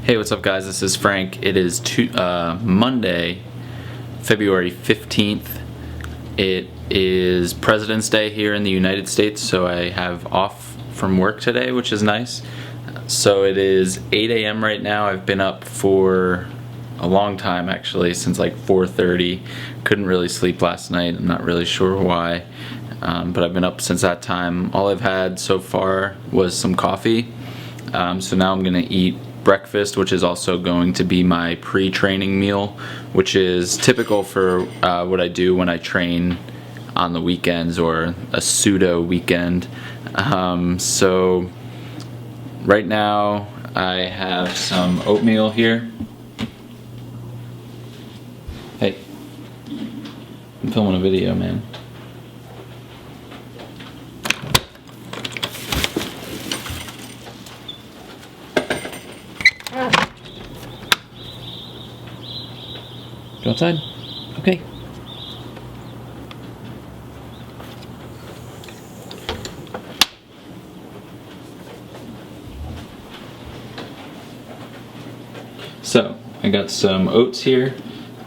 Hey, what's up guys? This is Frank. It is Monday, February 15th. It is President's Day here in the United States, so I have off from work today, which is nice. So it is 8 a.m. right now. I've been up for a long time actually, since like 4:30. Couldn't really sleep last night. I'm not really sure why, but I've been up since that time. All I've had so far was some coffee. So now I'm gonna eat breakfast, which is also going to be my pre-training meal, which is typical for what I do when I train on the weekends or a pseudo weekend. So right now I have some oatmeal here. Hey, I'm filming a video, man. Go outside? Okay. So, I got some oats here.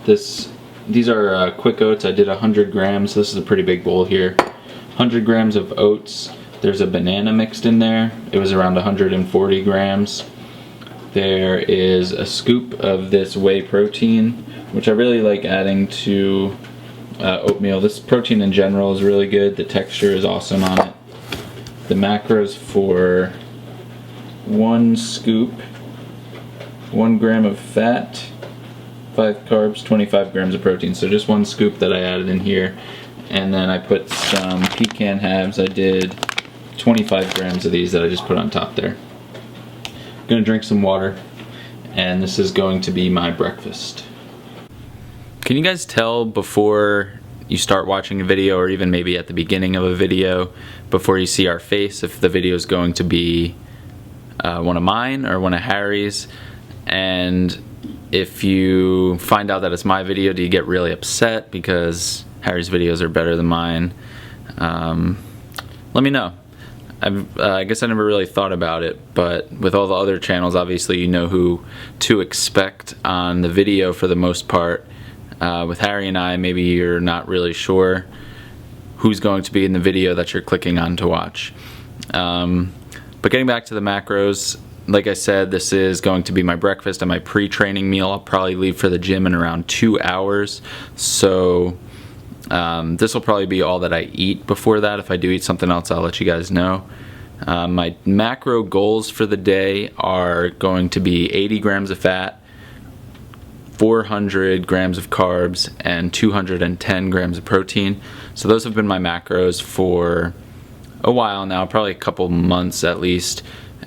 These are quick oats. I did 100 grams. This is a pretty big bowl here. 100 grams of oats. There's a banana mixed in there. It was around 140 grams. There is a scoop of this whey protein, which I really like adding to oatmeal. This protein in general is really good. The texture is awesome on it. The macros for one scoop, 1 gram of fat, 5 carbs, 25 grams of protein. So just one scoop that I added in here. And then I put some pecan halves. I did 25 grams of these that I just put on top there. I'm gonna drink some water, and this is going to be my breakfast. Can you guys tell before you start watching a video, or even maybe at the beginning of a video, before you see our face, if the video is going to be one of mine or one of Harry's? And if you find out that it's my video, do you get really upset because Harry's videos are better than mine? Let me know. I guess I never really thought about it, but with all the other channels, obviously you know who to expect on the video for the most part. With Harry and I, maybe you're not really sure who's going to be in the video that you're clicking on to watch. But getting back to the macros, like I said, this is going to be my breakfast and my pre-training meal. I'll probably leave for the gym in around 2 hours, so this will probably be all that I eat before that. If I do eat something else, I'll let you guys know. My macro goals for the day are going to be 80 grams of fat, 400 grams of carbs, and 210 grams of protein. So those have been my macros for a while now, probably a couple months at least.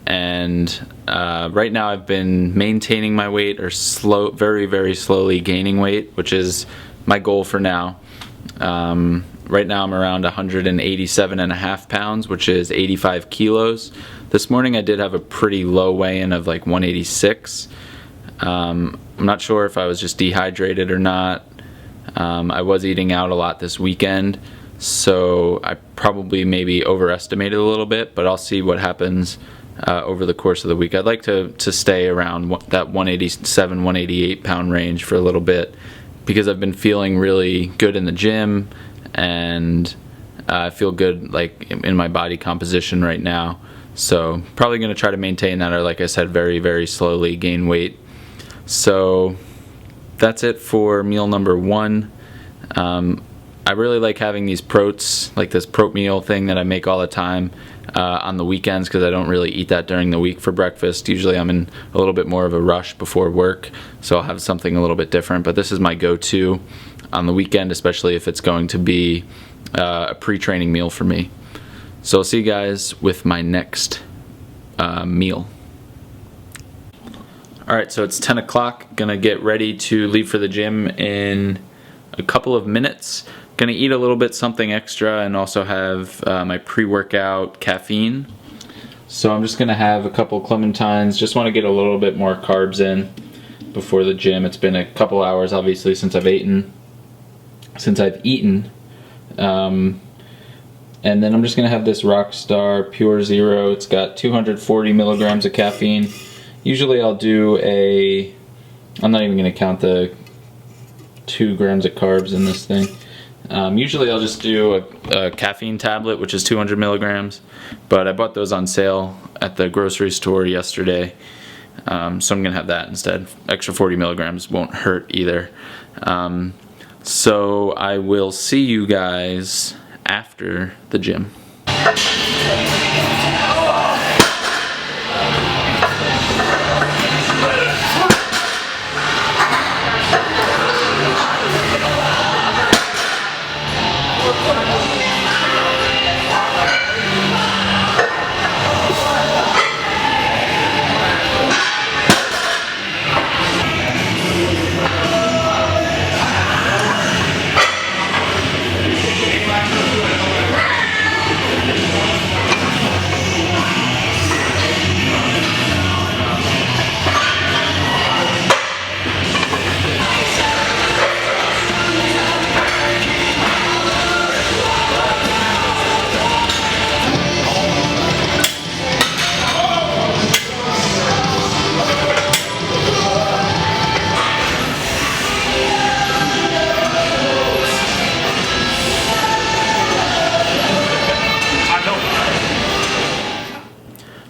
And right now I've been maintaining my weight, or very slowly gaining weight, which is my goal for now. Right now I'm around 187.5 pounds, which is 85 kilos. This morning I did have a pretty low weigh-in of like 186. I'm not sure if I was just dehydrated or not. I was eating out a lot this weekend, so I probably maybe overestimated a little bit, but I'll see what happens over the course of the week. I'd like to stay around that 187, 188 pound range for a little bit, because I've been feeling really good in the gym, and I feel good like in my body composition right now. So probably going to try to maintain that, or like I said, very slowly gain weight. So that's it for meal number 1. I really like having these protes, like this prot meal thing that I make all the time on the weekends, because I don't really eat that during the week for breakfast. Usually I'm in a little bit more of a rush before work, so I'll have something a little bit different. But this is my go-to on the weekend, especially if it's going to be a pre-training meal for me. So I'll see you guys with my next meal. Alright, so it's 10 o'clock. Gonna get ready to leave for the gym in a couple of minutes. Gonna eat a little bit something extra, and also have my pre-workout caffeine. So I'm just gonna have a couple clementines. Just want to get a little bit more carbs in before the gym. It's been a couple hours obviously since I've eaten. And then I'm just gonna have this Rockstar Pure Zero. It's got 240 milligrams of caffeine. Usually I'll do I'm not even going to count the 2 grams of carbs in this thing. Usually I'll just do a caffeine tablet, which is 200 milligrams, but I bought those on sale at the grocery store yesterday, so I'm gonna have that instead. Extra 40 milligrams won't hurt either. So I will see you guys after the gym.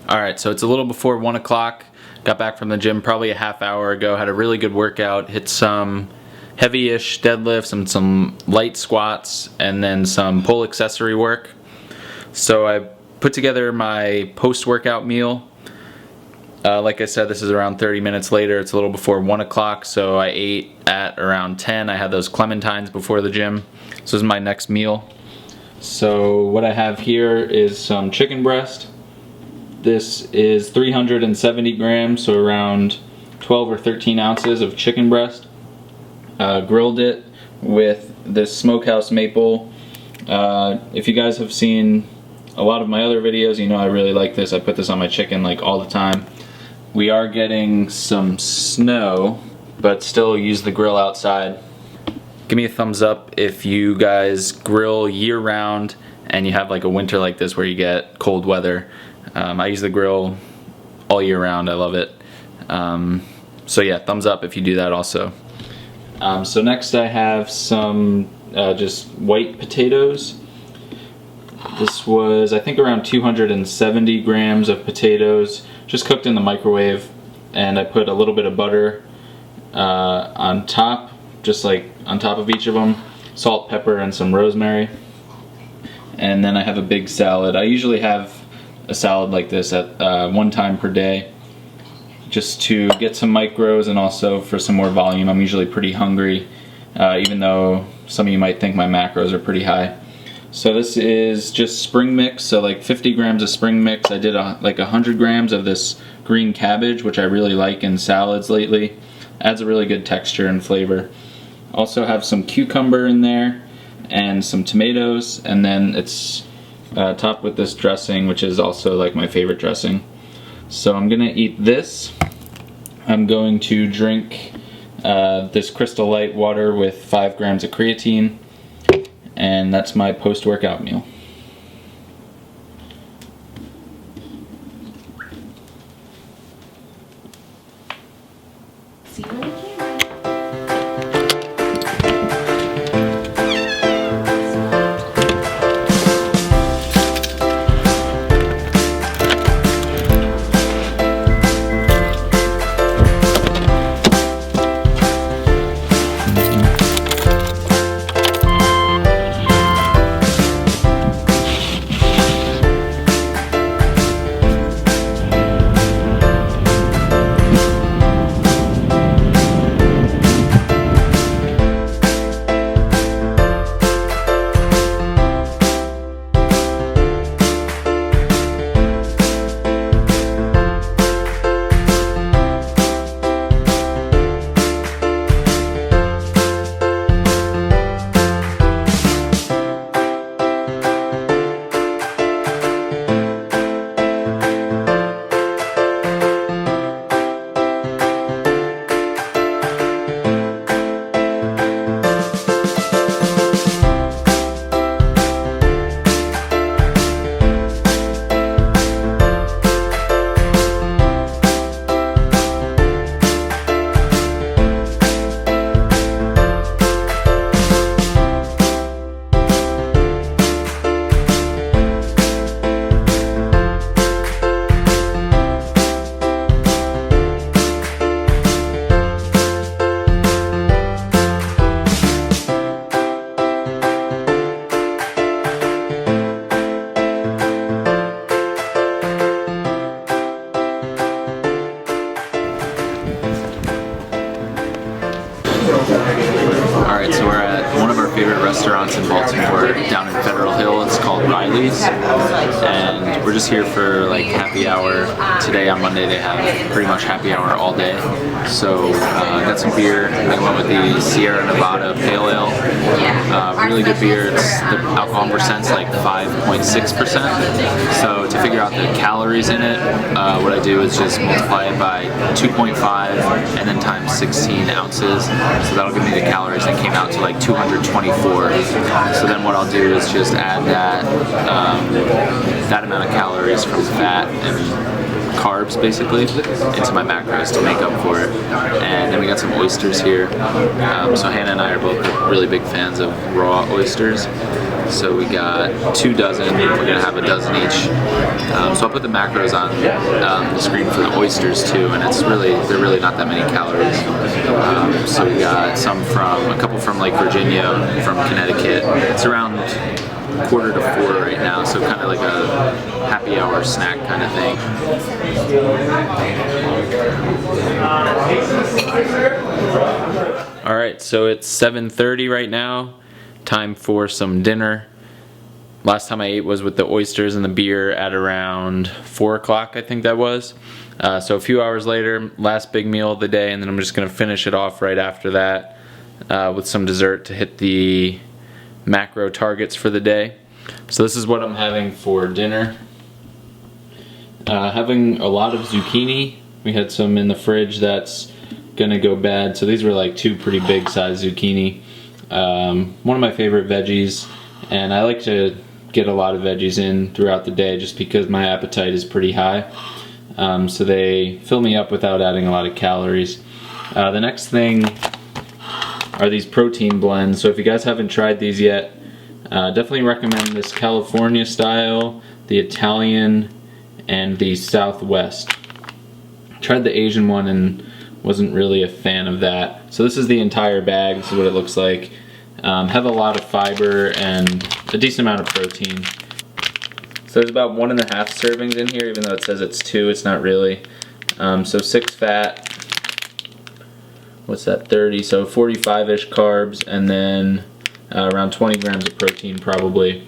Alright, so it's a little before 1 o'clock. Got back from the gym probably a half hour ago. Had a really good workout. Hit some heavy-ish deadlifts and some light squats and then some pull accessory work. So I put together my post-workout meal. Like I said, this is around 30 minutes later. It's a little before 1 o'clock, so I ate at around 10. I had those clementines before the gym. So this is my next meal. So what I have here is some chicken breast. This is 370 grams, so around 12 or 13 ounces of chicken breast. Grilled it with this smokehouse maple. If you guys have seen a lot of my other videos, you know I really like this. I put this on my chicken like all the time. We are getting some snow, but still use the grill outside. Give me a thumbs up if you guys grill year-round and you have like a winter like this where you get cold weather. I use the grill all year round. I love it. So yeah, thumbs up if you do that also. So next I have some just white potatoes. This was, I think, around 270 grams of potatoes, just cooked in the microwave, and I put a little bit of butter on top, just like on top of each of them, salt, pepper, and some rosemary. And then I have a big salad. I usually have a salad like this at one time per day, just to get some micros and also for some more volume. I'm usually pretty hungry, even though some of you might think my macros are pretty high. So this is just spring mix, so like 50 grams of spring mix. I did like 100 grams of this green cabbage, which I really like in salads lately. Adds a really good texture and flavor. Also have some cucumber in there and some tomatoes, and then it's topped with this dressing, which is also like my favorite dressing. So I'm gonna eat this. I'm going to drink this Crystal Light water with 5 grams of creatine, and that's my post-workout meal. See you on the camera. Chili's, and we're just here for like happy hour. Today on Monday they have pretty much happy hour all day. So I got some beer. I went with the Sierra Nevada Pale Ale. Really good beer. It's the alcohol percent's like 5.6%. So to figure out the calories in it, what I do is just multiply it by 2.5 and then times 16 ounces. So that'll give me the calories that came out to like 224. So then what I'll do is just add that amount of calories from fat and carbs basically into my macros to make up for it. And then we got some oysters here. So Hannah and I are both really big fans of raw oysters. So we got 2 dozen. We're gonna have a dozen each. So I'll put the macros on the screen for the oysters too, and they're really not that many calories. So we got a couple from like Virginia, from Connecticut. It's around 3:45 right now, so kind of like a happy hour snack kind of thing. All right, so it's 7:30 right now. Time for some dinner. Last time I ate was with the oysters and the beer at around 4 o'clock, I think that was. So a few hours later, last big meal of the day, and then I'm just gonna finish it off right after that with some dessert to hit the macro targets for the day. So this is what I'm having for dinner. Having a lot of zucchini. We had some in the fridge that's gonna go bad. So these were like 2 pretty big size zucchini. One of my favorite veggies, and I like to get a lot of veggies in throughout the day just because my appetite is pretty high. So they fill me up without adding a lot of calories. The next thing are these protein blends. So if you guys haven't tried these yet, definitely recommend this California style, the Italian, and the Southwest. Tried the Asian one and wasn't really a fan of that. So this is the entire bag. This is what it looks like. Have a lot of fiber and a decent amount of protein. So there's about 1.5 servings in here, even though it says it's 2, it's not really. So 6 fat. What's that, 30, so 45-ish carbs, and then around 20 grams of protein probably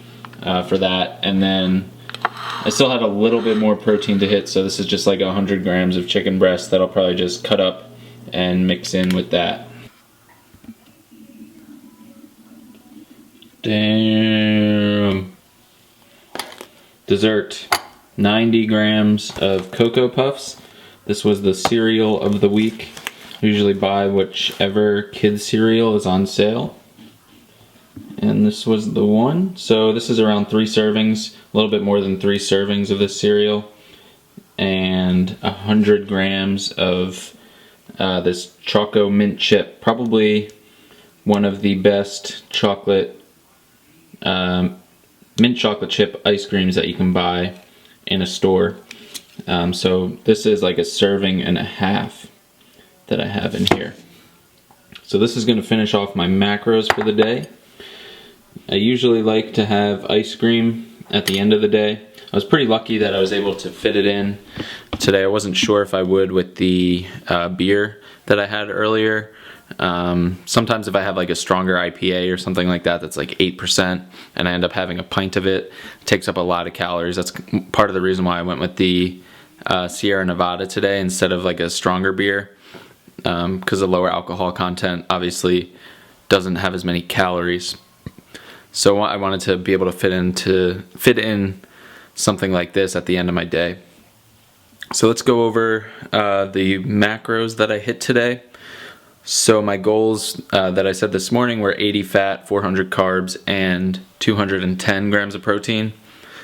for that. And then I still had a little bit more protein to hit, so this is just like 100 grams of chicken breast that I'll probably just cut up and mix in with that. Damn. Dessert, 90 grams of Cocoa Puffs. This was the cereal of the week. I usually buy whichever kids cereal is on sale. And this was the one. So this is around 3 servings, a little bit more than 3 servings of this cereal. And 100 grams of this Choco Mint Chip. Probably one of the best mint chocolate chip ice creams that you can buy in a store. So this is like a serving and a half that I have in here. So this is going to finish off my macros for the day. I usually like to have ice cream at the end of the day. I was pretty lucky that I was able to fit it in today. I wasn't sure if I would with the beer that I had earlier. Sometimes if I have like a stronger IPA or something like that that's like 8% and I end up having a pint of it, it takes up a lot of calories. That's part of the reason why I went with the Sierra Nevada today instead of like a stronger beer, because the lower alcohol content obviously doesn't have as many calories. So I wanted to be able to fit in something like this at the end of my day. So let's go over the macros that I hit today. So my goals that I said this morning were 80 fat, 400 carbs, and 210 grams of protein.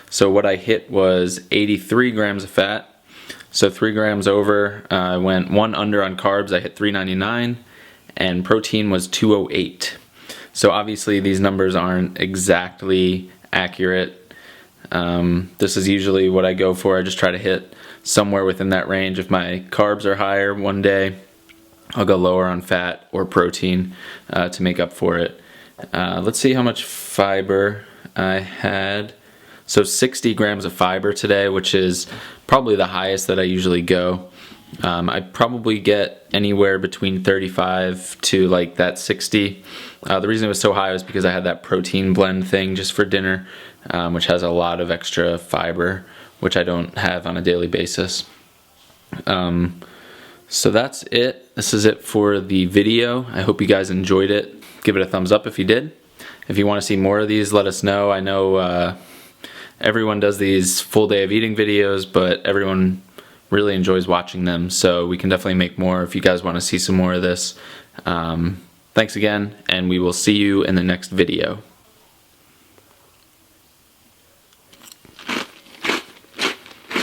So what I hit was 83 grams of fat. So 3 grams over. I went 1 under on carbs. I hit 399, and protein was 208. So obviously these numbers aren't exactly accurate. This is usually what I go for. I just try to hit somewhere within that range. If my carbs are higher one day, I'll go lower on fat or protein to make up for it. Let's see how much fiber I had. So 60 grams of fiber today, which is probably the highest that I usually go. I probably get anywhere between 35 to like that 60. The reason it was so high was because I had that protein blend thing just for dinner. which has a lot of extra fiber, which I don't have on a daily basis. So that's it. This is it for the video. I hope you guys enjoyed it. Give it a thumbs up if you did. If you want to see more of these, let us know. I know everyone does these full day of eating videos, but everyone really enjoys watching them, so we can definitely make more if you guys want to see some more of this. Thanks again, and we will see you in the next video.